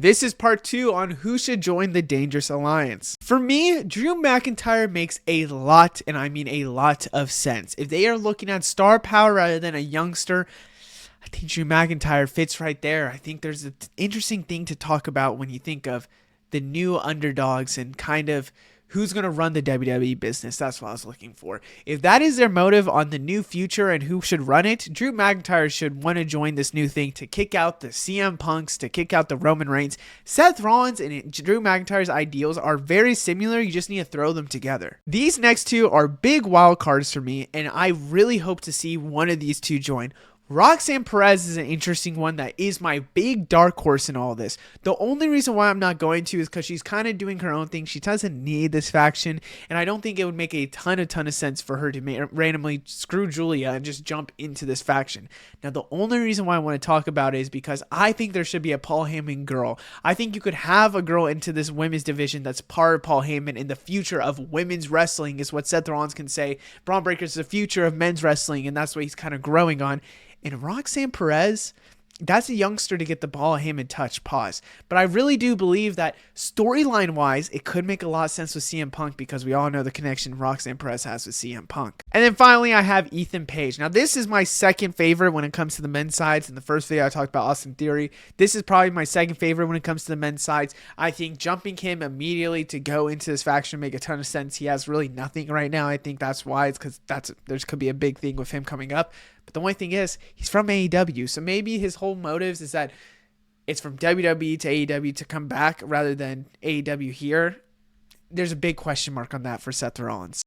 And this is part 2 on who should join the Dangerous Alliance. For me, Drew McIntyre makes a lot, and I mean a lot, of sense. If they are looking at star power rather than a youngster, I think Drew McIntyre fits right there. I think there's an interesting thing to talk about when you think of the new underdogs and kind of who's going to run the WWE business. That's what I was looking for. If that is their motive on the new future and who should run it, Drew McIntyre should want to join this new thing to kick out the CM Punks, to kick out the Roman Reigns. Seth Rollins and Drew McIntyre's ideals are very similar. You just need to throw them together. These next two are big wild cards for me, and I really hope to see one of these two join. Roxanne Perez is an interesting one that is my big dark horse in all this. The only reason why I'm not going to is because she's kind of doing her own thing. She doesn't need this faction, and I don't think it would make a ton of sense for her to randomly screw Julia and just jump into this faction. Now, the only reason why I want to talk about it is because I think there should be a Paul Heyman girl. I think you could have a girl into this women's division that's part of Paul Heyman in the future of women's wrestling, is what Seth Rollins can say. Braun Breaker's the future of men's wrestling, and that's what he's kind of growing on. And Roxanne Perez, that's a youngster to get the ball Heyman touch, pause. But I really do believe that storyline-wise, it could make a lot of sense with CM Punk because we all know the connection Roxanne Perez has with CM Punk. And then finally, I have Ethan Page. Now, this is my second favorite when it comes to the men's sides. In the first video, I talked about Austin Theory. This is probably my second favorite when it comes to the men's sides. I think jumping him immediately to go into this faction make a ton of sense. He has really nothing right now. I think that's why. It's because there could be a big thing with him coming up. But the only thing is, he's from AEW, so maybe his whole motives is that it's from WWE to AEW to come back rather than AEW here. There's a big question mark on that for Seth Rollins.